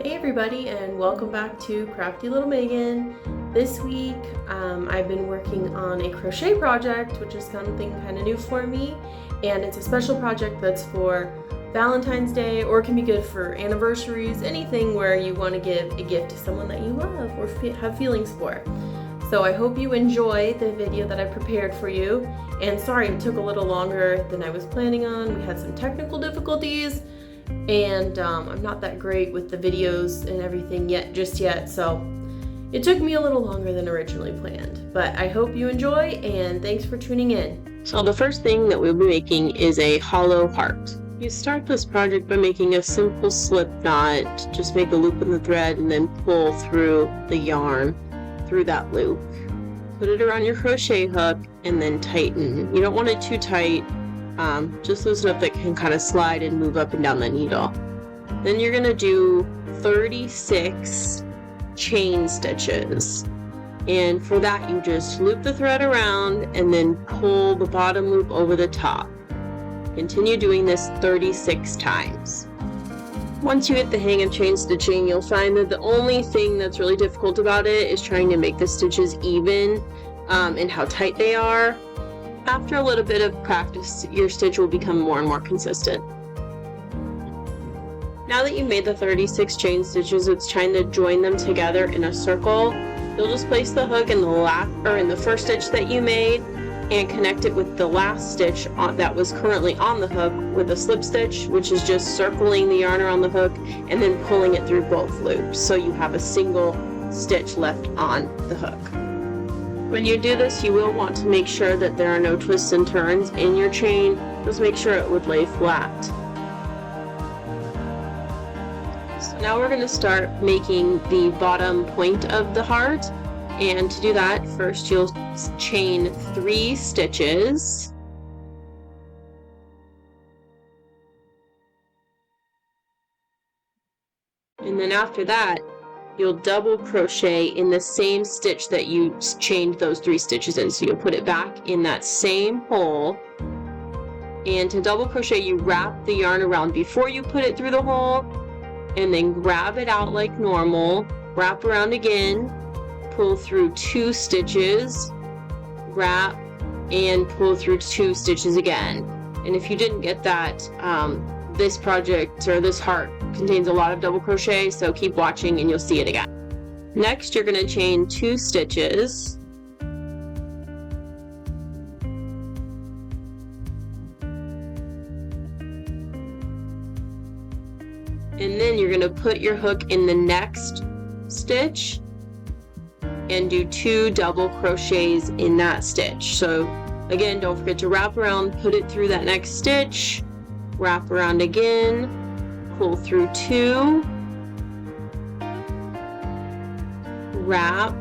Hey everybody, and welcome back to Crafty Little Megan. This week I've been working on a crochet project, which is something kind of new for me, and it's a special project that's for Valentine's Day, or it can be good for anniversaries, anything where you want to give a gift to someone that you love or have feelings for. So I hope you enjoy the video that I prepared for you, and sorry it took a little longer than I was planning on. We had some technical difficulties, and I'm not that great with the videos and everything just yet, so it took me a little longer than originally planned. But I hope you enjoy, and thanks for tuning in. So the first thing that we'll be making is a hollow heart. You start this project by making a simple slip knot. Just make a loop in the thread and then pull through the yarn through that loop. Put it around your crochet hook and then tighten. You don't want it too tight. Just loose enough that it can kind of slide and move up and down the needle. Then you're going to do 36 chain stitches. And for that, you just loop the thread around and then pull the bottom loop over the top. Continue doing this 36 times. Once you get the hang of chain stitching, you'll find that the only thing that's really difficult about it is trying to make the stitches even and how tight they are. After a little bit of practice, your stitch will become more and more consistent. Now that you've made the 36 chain stitches, it's time to join them together in a circle. You'll just place the hook in the first stitch that you made and connect it with the last stitch that was currently on the hook with a slip stitch, which is just circling the yarn around the hook and then pulling it through both loops, so you have a single stitch left on the hook. When you do this, you will want to make sure that there are no twists and turns in your chain. Just make sure it would lay flat. So now we're going to start making the bottom point of the heart. And to do that, first you'll chain 3 stitches. And then after that, you'll double crochet in the same stitch that you chained those 3 stitches in. So you'll put it back in that same hole. And to double crochet, you wrap the yarn around before you put it through the hole, and then grab it out like normal, wrap around again, pull through 2 stitches, wrap, and pull through 2 stitches again. And if you didn't get that, this project or this heart contains a lot of double crochet, so keep watching and you'll see it again. Next, you're going to chain 2 stitches. And then you're going to put your hook in the next stitch and do 2 double crochets in that stitch. So again, don't forget to wrap around, put it through that next stitch, wrap around again, pull through 2, wrap,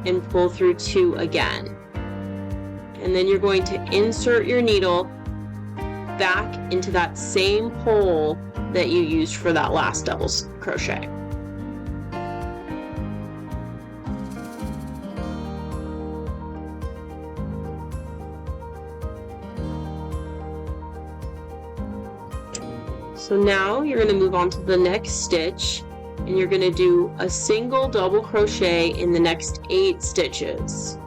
and pull through 2 again. And then you're going to insert your needle back into that same hole that you used for that last double crochet. So now you're going to move on to the next stitch, and you're going to do a single double crochet in the next 8 stitches.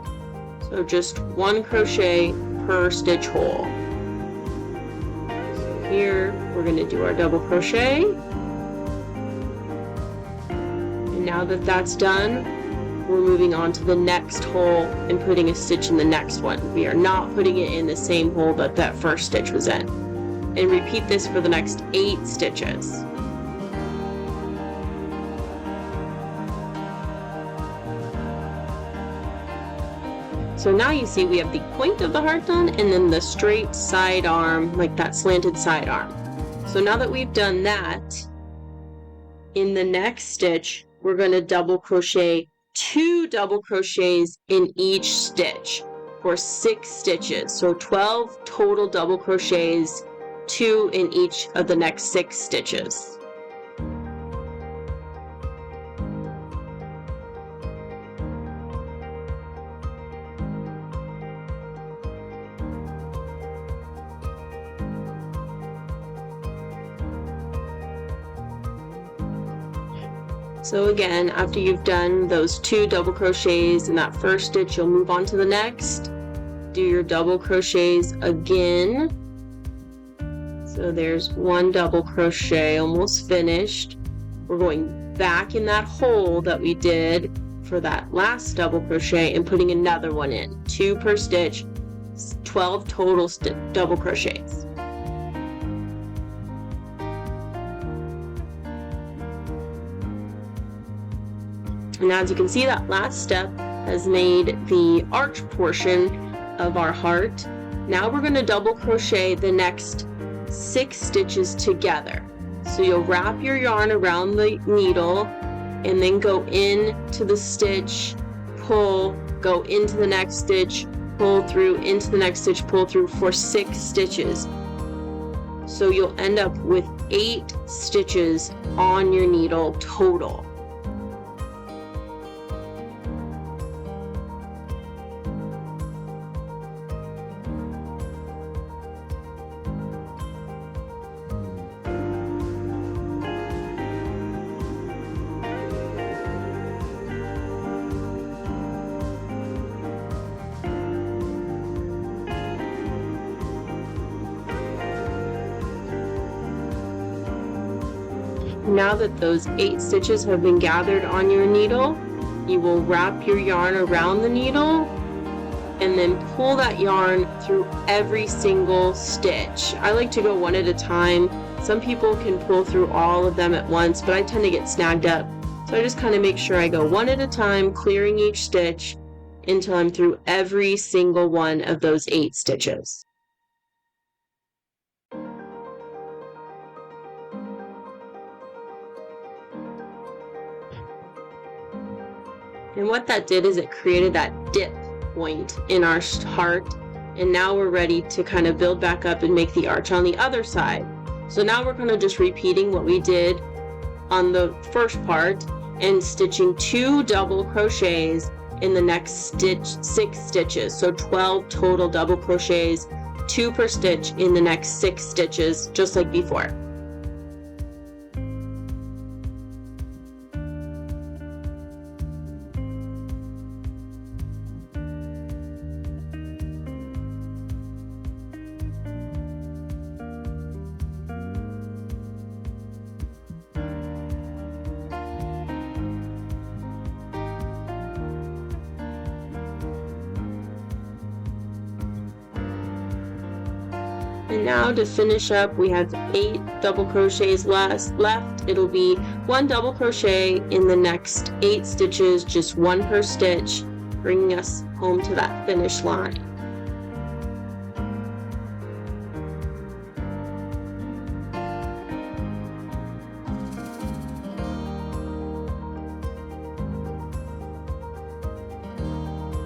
So just 1 crochet per stitch hole. So here we're going to do our double crochet. And now that that's done, we're moving on to the next hole and putting a stitch in the next one. We are not putting it in the same hole that that first stitch was in. And repeat this for the next 8 stitches. So now you see we have the point of the heart done and then the straight side arm, like that slanted side arm. So now that we've done that, in the next stitch, we're going to double crochet 2 double crochets in each stitch for 6 stitches. So 12 total double crochets, 2 in each of the next 6 stitches. So again, after you've done those 2 double crochets in that first stitch, you'll move on to the next. Do your double crochets again. So there's 1 double crochet, almost finished. We're going back in that hole that we did for that last double crochet and putting another one in. 2 per stitch, 12 total double crochets. And as you can see, that last step has made the arch portion of our heart. Now we're going to double crochet the next 6 stitches together. So you'll wrap your yarn around the needle and then go into the stitch, pull, go into the next stitch, pull through, into the next stitch, pull through for 6 stitches. So you'll end up with 8 stitches on your needle total. Now that those 8 stitches have been gathered on your needle, you will wrap your yarn around the needle and then pull that yarn through every single stitch. I like to go one at a time. Some people can pull through all of them at once, but I tend to get snagged up. So I just kind of make sure I go one at a time, clearing each stitch until I'm through every single one of those 8 stitches. And what that did is it created that dip point in our heart. And now we're ready to kind of build back up and make the arch on the other side. So now we're kind of just repeating what we did on the first part and stitching 2 double crochets in the next 6 stitches. So 12 total double crochets, 2 per stitch in the next 6 stitches, just like before. And now to finish up, we have 8 double crochets left. It'll be 1 double crochet in the next 8 stitches, just 1 per stitch, bringing us home to that finish line.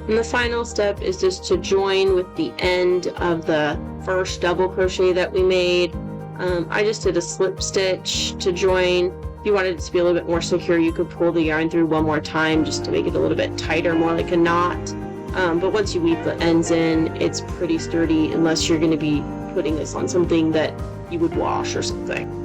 And the final step is just to join with the end of the first double crochet that we made. I just did a slip stitch to join. If you wanted it to be a little bit more secure, you could pull the yarn through one more time just to make it a little bit tighter, more like a knot. But once you weave the ends in, it's pretty sturdy unless you're going to be putting this on something that you would wash or something.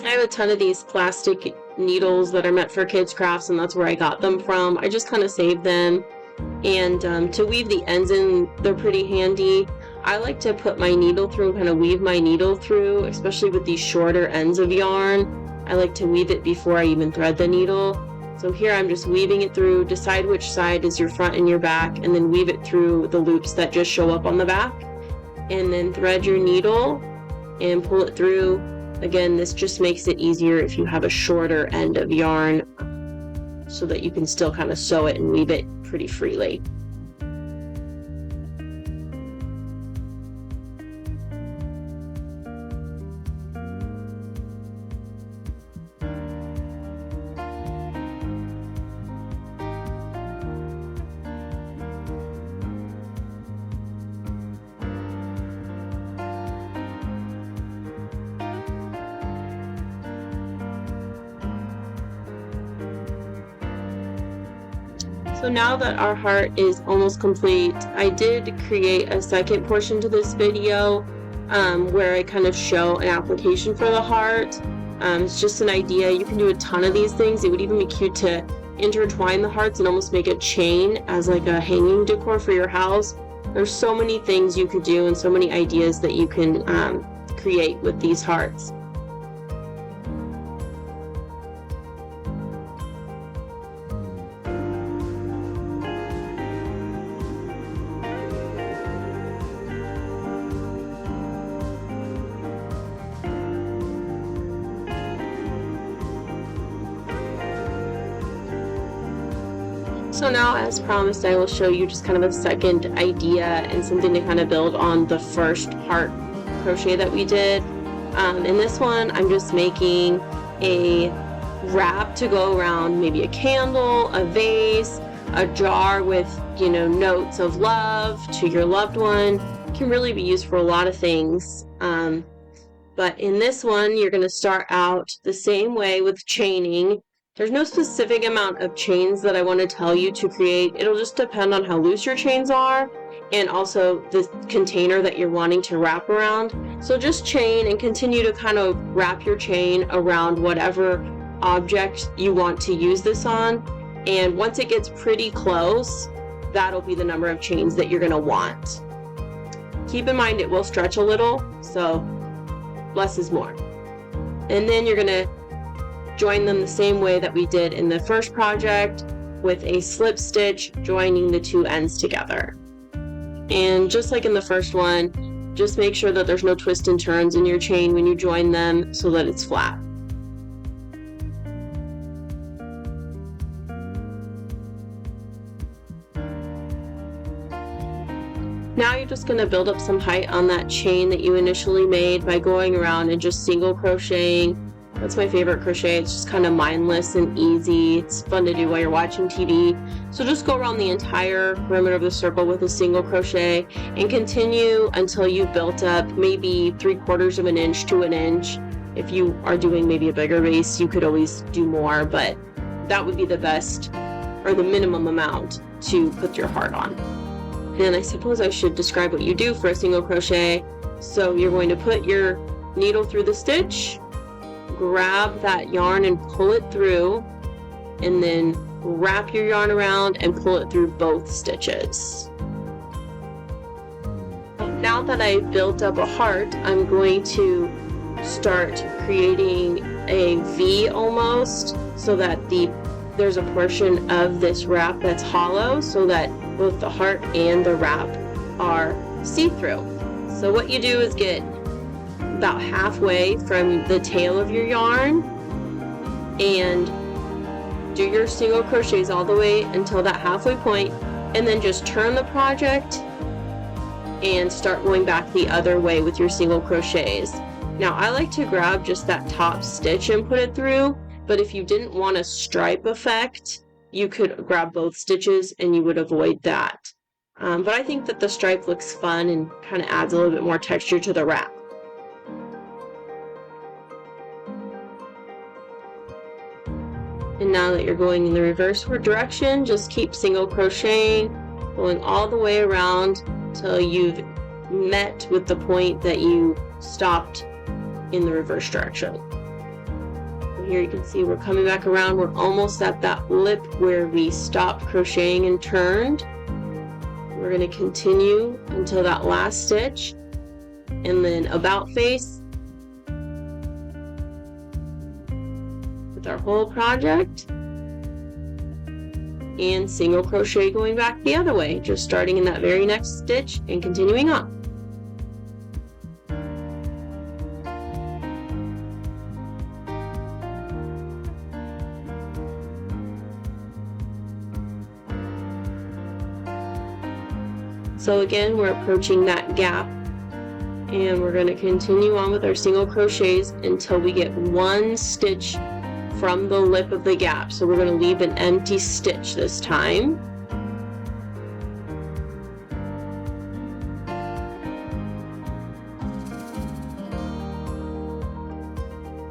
I have a ton of these plastic needles that are meant for kids crafts, and that's where I got them from. I just kind of saved them, and to weave the ends in, they're pretty handy. I like to put my needle through and kind of weave my needle through, especially with these shorter ends of yarn. I like to weave it before I even thread the needle. So here I'm just weaving it through, decide which side is your front and your back, and then weave it through the loops that just show up on the back, and then thread your needle and pull it through. Again, this just makes it easier if you have a shorter end of yarn so that you can still kind of sew it and weave it pretty freely. So now that our heart is almost complete, I did create a second portion to this video where I kind of show an application for the heart. It's just an idea. You can do a ton of these things. It would even be cute to intertwine the hearts and almost make a chain as like a hanging decor for your house. There's so many things you could do and so many ideas that you can create with these hearts. So now, as promised, I will show you just kind of a second idea and something to kind of build on the first heart crochet that we did. In this one, I'm just making a wrap to go around maybe a candle, a vase, a jar with, notes of love to your loved one. It can really be used for a lot of things. But in this one, you're going to start out the same way with chaining. There's no specific amount of chains that I want to tell you to create. It'll just depend on how loose your chains are and also the container that you're wanting to wrap around. So just chain and continue to kind of wrap your chain around whatever object you want to use this on. And once it gets pretty close, that'll be the number of chains that you're going to want. Keep in mind it will stretch a little, so less is more. And then you're going to join them the same way that we did in the first project with a slip stitch, joining the two ends together. And just like in the first one, just make sure that there's no twists and turns in your chain when you join them so that it's flat. Now you're just going to build up some height on that chain that you initially made by going around and just single crocheting. That's my favorite crochet. It's just kind of mindless and easy. It's fun to do while you're watching TV. So just go around the entire perimeter of the circle with a single crochet and continue until you've built up maybe 3/4 of an inch to an inch. If you are doing maybe a bigger vase, you could always do more, but that would be the best or the minimum amount to put your heart on. And I suppose I should describe what you do for a single crochet. So you're going to put your needle through the stitch, grab that yarn and pull it through, and then wrap your yarn around and pull it through both stitches. Now that I've built up a heart, I'm going to start creating a V almost, so that there's a portion of this wrap that's hollow, so that both the heart and the wrap are see-through. So what you do is get about halfway from the tail of your yarn and do your single crochets all the way until that halfway point, and then just turn the project and start going back the other way with your single crochets. Now I like to grab just that top stitch and put it through, but if you didn't want a stripe effect, you could grab both stitches and you would avoid that. But I think that the stripe looks fun and kind of adds a little bit more texture to the wrap. And now that you're going in the reverse direction, just keep single crocheting, going all the way around till you've met with the point that you stopped in the reverse direction. And here you can see we're coming back around. We're almost at that lip where we stopped crocheting and turned. We're going to continue until that last stitch, and then about face with our whole project, and single crochet going back the other way, just starting in that very next stitch and continuing on. So again, we're approaching that gap, and we're going to continue on with our single crochets until we get one stitch from the lip of the gap. So we're going to leave an empty stitch this time.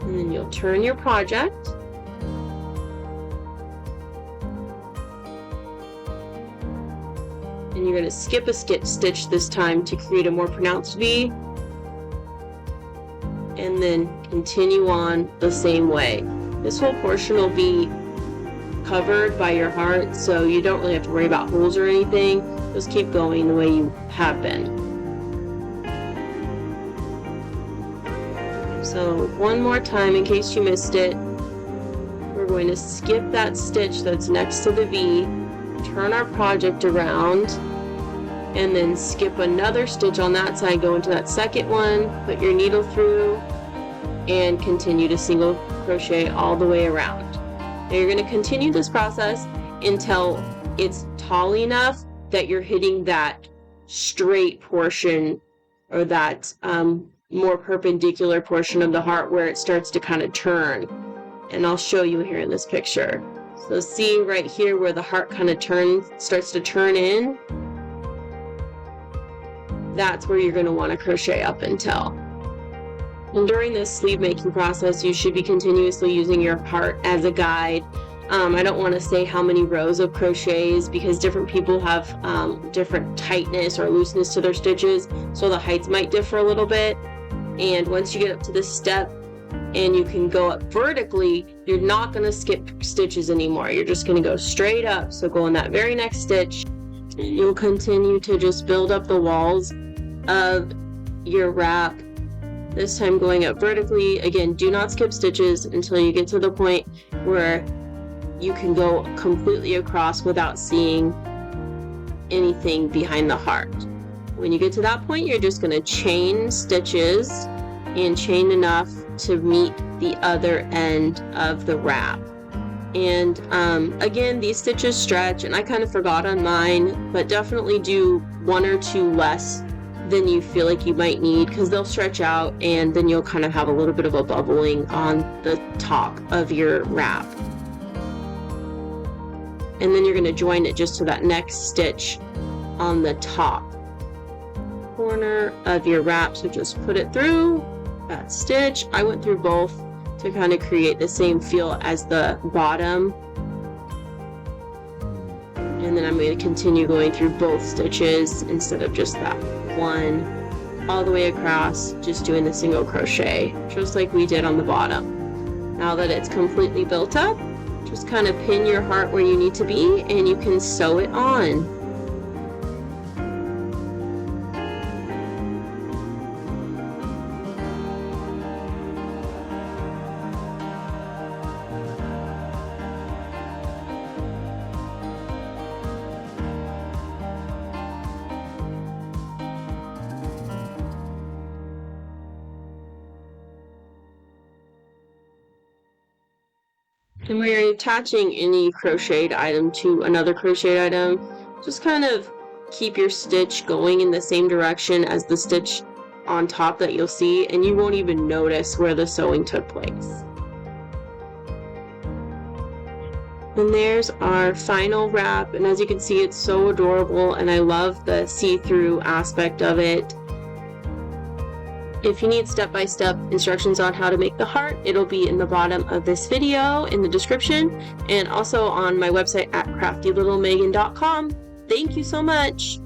And then you'll turn your project. and you're going to skip a stitch this time to create a more pronounced V, and then continue on the same way. This whole portion will be covered by your heart, so you don't really have to worry about holes or anything. Just keep going the way you have been. So one more time in case you missed it, we're going to skip that stitch that's next to the V, turn our project around, and then skip another stitch on that side, go into that second one, put your needle through, and continue to single crochet all the way around. Now you're going to continue this process until it's tall enough that you're hitting that straight portion, or that more perpendicular portion of the heart where it starts to kind of turn. And I'll show you here in this picture. So see right here where the heart kind of starts to turn in? That's where you're going to want to crochet up until. And during this sleeve making process, you should be continuously using your heart as a guide. I don't want to say how many rows of crochets because different people have different tightness or looseness to their stitches, so the heights might differ a little bit. And once you get up to this step and you can go up vertically, you're not going to skip stitches anymore. You're just going to go straight up. So go in that very next stitch. You'll continue to just build up the walls of your wrap, this time going up vertically. Again, do not skip stitches until you get to the point where you can go completely across without seeing anything behind the heart. When you get to that point, you're just going to chain stitches and chain enough to meet the other end of the wrap. And again, these stitches stretch, and I kind of forgot on mine, but definitely do 1 or 2 less than you feel like you might need, because they'll stretch out and then you'll kind of have a little bit of a bubbling on the top of your wrap. And then you're going to join it just to that next stitch on the top corner of your wrap. So just put it through that stitch. I went through both to kind of create the same feel as the bottom. And then I'm going to continue going through both stitches instead of just that one all the way across, just doing the single crochet just like we did on the bottom. Now that it's completely built up, just kind of pin your heart where you need to be and you can sew it on. And when you're attaching any crocheted item to another crocheted item, just kind of keep your stitch going in the same direction as the stitch on top that you'll see, and you won't even notice where the sewing took place. And there's our final wrap, and as you can see, it's so adorable, and I love the see-through aspect of it. If you need step-by-step instructions on how to make the heart, it'll be in the bottom of this video in the description, and also on my website at craftylittlemegan.com. Thank you so much!